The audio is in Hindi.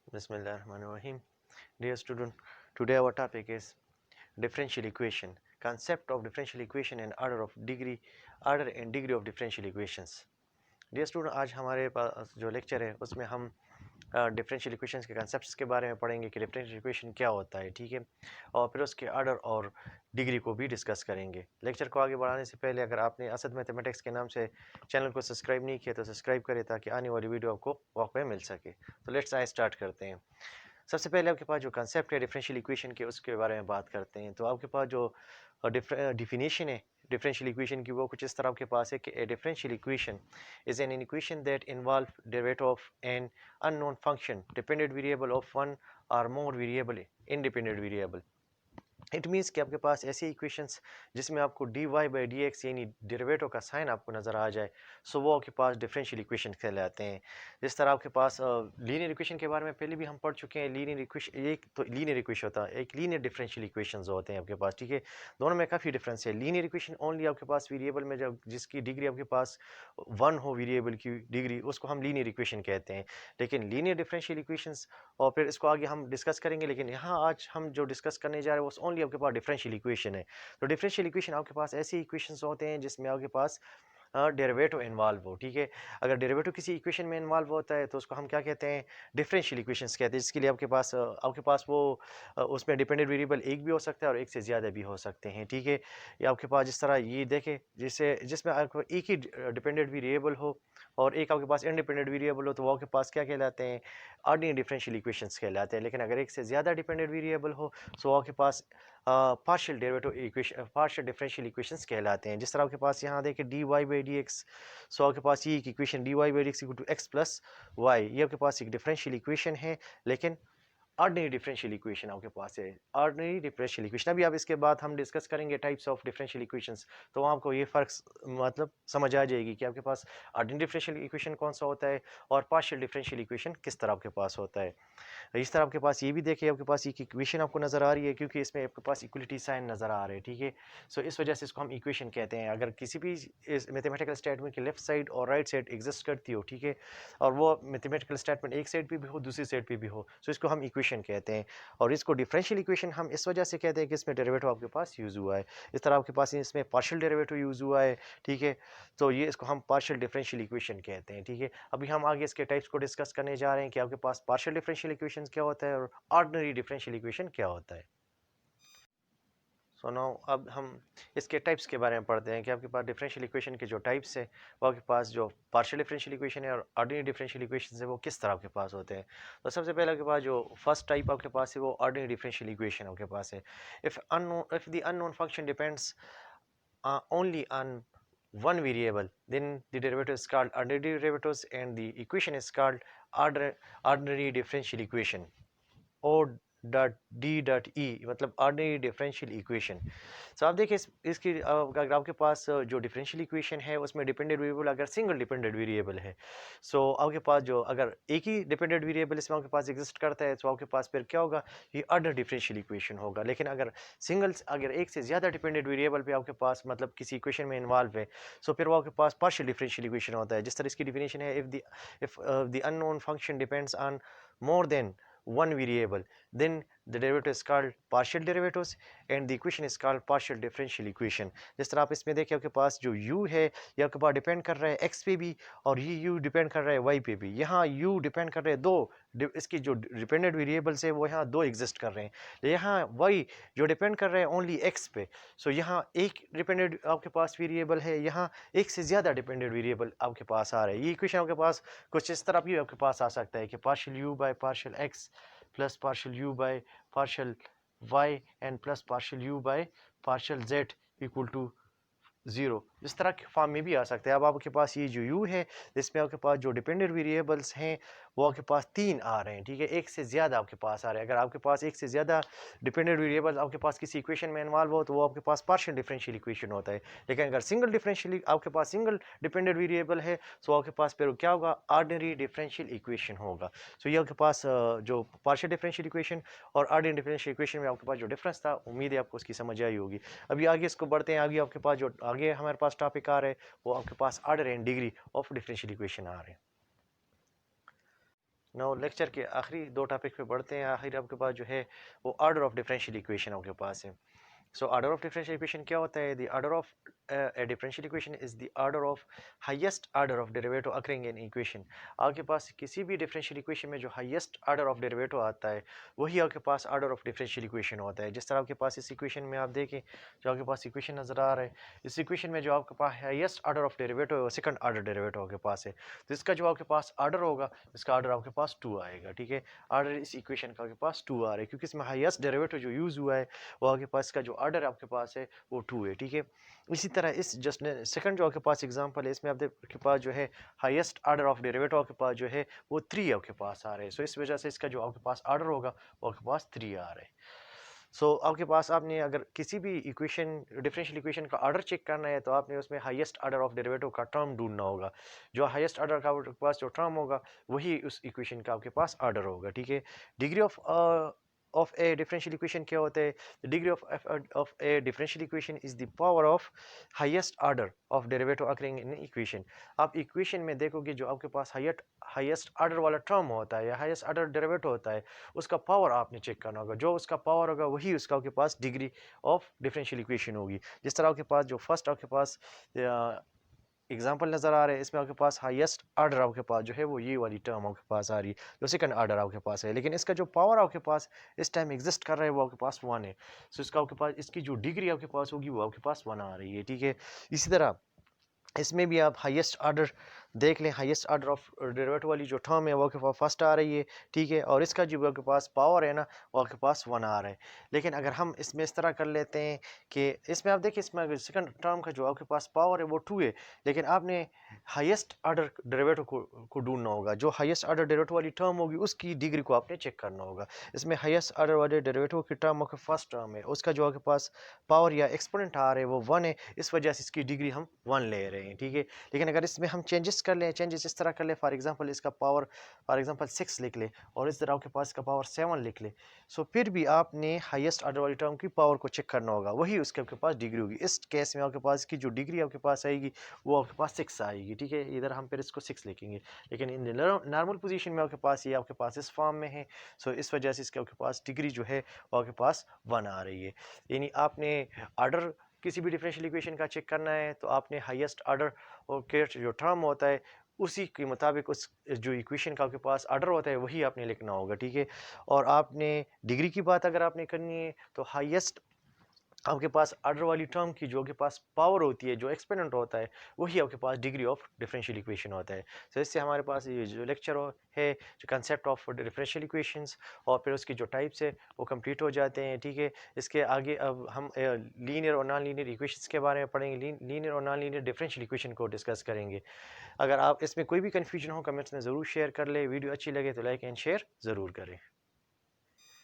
Bismillahirrahmanirrahim. Dear student, today our topic is differential equation, concept of differential equation and order and degree of differential equations. Dear student, आज हमारे पास जो लेक्चर है उसमें हम डिफरेंशियल इक्वेशंस के कंसेप्ट्स के बारे में पढ़ेंगे कि डिफरेंशियल इक्वेशन क्या होता है, ठीक है, और फिर उसके ऑर्डर और डिग्री को भी डिस्कस करेंगे। लेक्चर को आगे बढ़ाने से पहले अगर आपने असद मैथमेटिक्स के नाम से चैनल को सब्सक्राइब नहीं किया तो सब्सक्राइब करें ताकि आने वाली वीडियो आपको वक्त में मिल सके। तो लेट्स आए स्टार्ट करते हैं। सबसे पहले आपके पास जो कंसेप्ट है डिफरेंशियल इक्वेशन के उसके बारे में बात करते हैं। तो आपके पास जो डिफिनेशन है डिफरेंशियल इक्वेशन की वो कुछ इस तरह आपके पास है कि a differential equation is an equation that involve derivative of an unknown function dependent variable of one और more variable independent variable. It means कि आपके पास ऐसी इक्वेशंस जिसमें आपको D Y by D X यानी डेरिवेटिव का साइन आपको नज़र आ जाए, सो वो आपके पास डिफरेंशियल इक्वेशन कहलाते हैं। जिस तरह आपके पास लीनियर इक्वेशन के बारे में पहले भी हम पढ़ चुके हैं। लीनियर इक्वेशन एक तो लीनियर इक्वेशन होता है, एक लीनियर डिफरेंशियल इक्वेशंस होते हैं आपके पास, ठीक है। दोनों में काफ़ी डिफरेंस है। लीनियर इक्वेशन ओनली आपके पास वेरिएबल में जब जिसकी डिग्री आपके पास वन हो, वेरिएबल की डिग्री, उसको हम लीनियर इक्वेशन कहते हैं। लेकिन लीनियर डिफरेंशियल इक्वेशंस और फिर इसको आगे हम डिस्कस करेंगे, लेकिन यहाँ आज हम जो डिस्कस करने जा रहे हैं वो ओनली आपके पास डिफरेंशियल इक्वेशन है। तो डिफरेंशियल इक्वेशन आपके पास ऐसी इक्वेशंस होते हैं जिसमें आपके पास डेरिवेटिव इन्वॉल्व हो, ठीक है। अगर डेरिवेटिव किसी इक्वेशन में इन्वॉल्व होता है तो उसको हम क्या कहते हैं, डिफरेंशियल इक्वेशंस कहते हैं। जिसके लिए आपके पास वो उसमें डिपेंडेंट वेरिएबल एक भी हो सकता है और एक से ज़्यादा भी हो सकते हैं, ठीक है। ये आपके पास जिस तरह ये देखें जिसमें आपको एक ही डिपेंडेंट वेरिएबल हो और एक आपके पास इंडिपेंडेंट वेरिएबल हो, तो वो आपके पास क्या कहलाते हैं, ऑर्डिनरी डिफरेंशियल इक्वेशंस कहलाते हैं। लेकिन अगर एक से ज़्यादा डिपेंडेंट वेरिएबल हो तो आपके पास partial derivative equation partial differential equations कहलाते हैं। जिस तरह आपके पास यहाँ देखिए D Y by D X, so आपके पास ये एक equation D Y by D X equal to X plus Y, ये आपके पास एक डिफरेंशियल इक्वेशन है। लेकिन ऑर्डिनरी डिफरेंशियल इक्वेशन आपके पास है, ऑर्डिनरी डिफरेंशियल इक्वेशन। अभी आप इसके बाद हम डिस्कस करेंगे टाइप्स ऑफ डिफरेंशियल इक्वेशंस, तो वहाँ आपको ये फ़र्क मतलब समझ आ जाएगी कि आपके पास ऑर्डिनरी डिफरेंशियल इक्वेशन कौन सा होता है और पार्शियल डिफरेंशियल इक्वेशन किस तरह आपके पास होता है। इस तरह आपके पास ये भी देखिए, आपके पास एक इक्वेशन आपको नज़र आ रही है क्योंकि इसमें आपके पास इक्वलिटी साइन नज़र आ रहे हैं, ठीक है। सो इस वजह से इसको हम इक्वेशन कहते हैं। अगर किसी भी इस मैथमेटिकल स्टेटमेंट की लेफ्ट साइड और राइट साइड एग्जिस्ट करती हो, ठीक है, और वो मैथमेटिकल स्टेटमेंट एक साइड पे भी हो दूसरी साइड पे भी हो, सो इसको हम इक्वेशन कहते हैं। और इसको डिफरेंशियल इक्वेशन हम इस वजह से कहते हैं कि इसमें डेरिवेटिव आपके पास यूज़ हुआ है। इस तरह आपके पास इसमें पार्शियल डेरिवेटिव यूज़ हुआ है, ठीक है। तो ये इसको हम पार्शियल डिफरेंशियल इक्वेशन कहते हैं, ठीक है। अभी हम आगे इसके टाइप्स को डिस्कस करने जा रहे हैं कि आपके पास पार्शियल डिफरेंशियल इक्वेशन क्या होता है और ऑर्डिनरी डिफरेंशियल इक्वेशन क्या होता है। सो नाउ अब हम इसके टाइप्स के बारे में पढ़ते हैं कि आपके पास डिफरेंशियल इक्वेशन के जो टाइप्स है वो आपके पास जो पार्शियल डिफरेंशियल इक्वेशन है और ऑर्डिनरी डिफरेंशियल इक्वेशन है वो किस तरह आपके पास होते हैं। तो सबसे पहले आपके पास जो फर्स्ट टाइप आपके पास है वो ऑर्डिनरी डिफरेंशियल इक्वेशन आपके पास है। If the unknown function depends only on one variable, then the derivative is called ordinary derivatives and the equation is called ordinary differential equation, O dot D dot E, मतलब ऑर्डिनरी डिफरेंशियल इक्वेशन। सो आप देखिए इसकी अगर आपके पास जो डिफरेंशियल इक्वेशन है उसमें डिपेंडेंट वेरिएबल अगर सिंगल डिपेंडेंट वेरिएबल है, सो आपके पास जो अगर एक ही डिपेंडेंट वेरिएबल इसमें आपके पास एग्जिस्ट करता है तो आपके पास फिर क्या होगा, ये ऑर्डिनरी डिफरेंशियल इक्वेशन होगा। लेकिन अगर एक से ज़्यादा डिपेंडेंट वेरिएबल पे आपके पास मतलब किसी इक्वेशन में इन्वॉल्व है, सो फिर वो आपके पास पार्शियल डिफरेंशियल इक्वेशन होता है। जिस तरह इसकी डिफिनेशन है, if the unknown function depends on more than one variable, then the derivative is called partial derivatives and the equation is called partial differential equation। जिस तरह आप इसमें देखिए आपके पास जो u है ये आपके पास डिपेंड कर रहा है x पे भी और ये u डिपेंड कर रहा है y पे भी। यहाँ u डिपेंड कर रहे हैं इसकी जो डिपेंडेंट वेरिएबल्स है वो यहाँ दो एग्जिस्ट कर रहे हैं। यहाँ y जो डिपेंड कर रहा है ओनली x पे, सो यहाँ एक डिपेंडेंट आपके पास वेरिएबल है, यहाँ एक से ज़्यादा डिपेंडेंट वेरिएबल आपके पास आ रहा है। ये इक्वेशन आपके पास कुछ इस तरह भी आपके पास आ सकता है कि partial u by partial x plus partial u by partial y and plus partial u by partial z equal to zero. इस तरह के फॉर्म में भी आ सकते हैं। अब आपके पास ये जो u है इसमें आपके पास जो डिपेंडेंट वेरिएबल्स हैं वो आपके पास तीन आ रहे हैं, ठीक है, एक से ज़्यादा आपके पास आ रहे हैं। अगर आपके पास एक से ज़्यादा डिपेंडेंट वेरिएबल्स आपके पास किसी इक्वेशन में इन्वॉल्व हो तो वो आपके पास पार्शियल डिफरेंशियल इक्वेशन होता है। लेकिन अगर आपके पास सिंगल डिपेंडेंट वेरिएबल है तो आपके पास फिर क्या होगा, ऑर्डिनरी डिफरेंशियल इक्वेशन होगा। सो ये आपके पास जो पार्शियल डिफरेंशियल इक्वेशन और ऑर्डिनरी डिफरेंशियल इक्वेशन में आपके पास जो डिफरेंस था, उम्मीद है आपको उसकी समझ आई होगी। अभी आगे इसको बढ़ते हैं। आगे आपके पास जो आगे हमारे पास टॉपिक आ रहे हैं वो आपके पास order and degree of differential equation आ रहे हैं। नाउ लेक्चर के आखिरी 2 टॉपिक पे बढ़ते हैं। आखिर आपके पास जो है वो ऑर्डर ऑफ डिफरेंशियल इक्वेशन आपके पास है। So order of differential equation क्या होता है? The order of a differential equation is the order of highest order of derivative occurring in equation। आपके पास किसी भी डिफरेंशियल इक्वेशन में जो हाईएस्ट ऑर्डर ऑफ डेरिवेटिव आता है वही आपके पास ऑर्डर ऑफ डिफरेंशियल इक्वेशन होता है। जिस तरह आपके पास इस इक्वेशन में आप देखें, जो आपके पास इक्वेशन नज़र आ रहा है, इस इक्वेशन में जो आपके पास हाईएस्ट ऑर्डर ऑफ डेरिवेटिव है वो सेकंड ऑर्डर डेरिवेटिव आपके पास है। तो इसका जो आपके पास ऑर्डर होगा, इसका ऑर्डर आपके पास 2 आएगा। ठीक है, ऑर्डर इस इक्वेशन का आपके पास 2 आ रहा है क्योंकि इसमें हाईएस्ट डेरिवेटिव जो यूज़ हुआ है वो आपके पास का जो ऑर्डर आपके पास है वो 2 है। ठीक है, इसी तरह इस जस्ट सेकंड जो आपके पास एग्जांपल है, इसमें आपके पास जो है हाईएस्ट ऑर्डर ऑफ डेरिवेटिव आपके पास जो है वो 3 आपके पास आ रहे हैं। सो इस वजह से इसका जो आपके पास ऑर्डर होगा वो आपके पास 3 आ रहा है। सो आपके पास आपने अगर किसी भी इक्वेशन डिफरेंशियल इक्वेशन का ऑर्डर चेक करना है तो आपने उसमें हाईएस्ट ऑर्डर ऑफ डेरिवेटिव का टर्म ढूंढना होगा। जो हाईएस्ट ऑर्डर का आपके पास जो टर्म होगा वही उस इक्वेशन का आपके पास ऑर्डर होगा। ठीक है, degree of A differential equation क्या होता है? Degree of A differential equation is the power of highest order of derivative occurring in equation. आप इक्वेशन में देखोगे जो आपके पास हाईएस्ट ऑर्डर वाला टर्म होता है या हाईएस्ट ऑर्डर डेरिवेटिव होता है उसका पावर आपने चेक करना होगा। जो उसका पावर होगा वही उसका आपके पास डिग्री ऑफ डिफरेंशियल इक्वेशन होगी। जिस तरह आपके पास जो फर्स्ट आपके पास एग्जाम्पल नज़र आ रहे हैं, इसमें आपके पास हाईएस्ट ऑर्डर आपके पास जो है वो ये वाली टर्म आपके पास आ रही है, जो सेकंड ऑर्डर आपके पास है, लेकिन इसका जो पावर आपके पास इस टाइम एग्जिस्ट कर रहा है वो आपके पास 1 है। सो इसका आपके पास इसकी जो डिग्री आपके पास होगी वो आपके पास 1 आ रही है। ठीक है, इसी तरह इसमें भी आप हाईएस्ट ऑर्डर देख लें, हाईएस्ट ऑर्डर ऑफ डेरिवेटिव वाली जो टर्म है वो आपके पास फर्स्ट आ रही है। ठीक है, और इसका जो आपके पास पावर है ना वो आपके पास 1 आ रहा है। लेकिन अगर हम इसमें इस तरह कर लेते हैं कि इसमें आप देखिए इसमें सेकंड टर्म का जो आपके पास पावर है वो 2 है, लेकिन आपने हाईएस्ट ऑर्डर डेरिवेटिव को ढूंढना होगा। जो हाईएस्ट ऑर्डर डेरिवेटिव वाली टर्म होगी उसकी डिग्री को आपने चेक करना होगा। इसमें हाईएस्ट ऑर्डर वाले डेरिवेटिव की टर्म आपके फर्स्ट टर्म है, उसका जो आपके पास पावर या एक्सपोनेंट आ रहा है वो 1 है, इस वजह से इसकी डिग्री हम 1 ले रहे हैं। ठीक है, लेकिन अगर इसमें हम चेंजेस कर लें, चेंजेस इस तरह कर ले, फॉर एग्जांपल इसका पावर फॉर एग्जांपल 6 लिख ले और इस तरह आपके पास इसका पावर 7 लिख ले, सो फिर भी आपने हाईएस्ट ऑर्डर वाली टर्म की पावर को चेक करना होगा, वही उसके आपके पास डिग्री होगी। इस केस में आपके पास की जो डिग्री आपके पास आएगी वो आपके पास 6 आएगी। ठीक है, इधर हम फिर इसको 6 लिखेंगे, लेकिन इन नॉर्मल पोजीशन में आपके पास ये आपके पास इस फॉर्म में है। सो इस वजह से इसके आपके पास डिग्री जो है वो आपके पास 1 आ रही है। यानी आपने ऑर्डर किसी भी डिफरेंशियल इक्वेशन का चेक करना है तो आपने हाईएस्ट ऑर्डर और के जो टर्म होता है उसी के मुताबिक उस जो इक्वेशन का आपके पास ऑर्डर होता है वही आपने लिखना होगा। ठीक है, और आपने डिग्री की बात अगर आपने करनी है तो हाईएस्ट आपके पास ऑर्डर वाली टर्म की जो आपके पास पावर होती है, जो एक्सपोनेंट होता है, वही आपके पास डिग्री ऑफ डिफरेंशियल इक्वेशन होता है। तो इससे हमारे पास ये जो लेक्चर है, जो कंसेप्ट ऑफ डिफरेंशियल इक्वेशंस और फिर उसकी जो टाइप्स है वो कंप्लीट हो जाते हैं। ठीक है, इसके आगे अब हम लीनियर और नॉन लीनियर इक्वेशंस के बारे में पढ़ेंगे, लीनियर और नॉन लीनियर डिफरेंशियल इक्वेशन को डिस्कस करेंगे। अगर आप इसमें कोई भी कन्फ्यूजन हो कमेंट्स में ज़रूर शेयर कर ले। वीडियो अच्छी लगे तो लाइक एंड शेयर ज़रूर करें।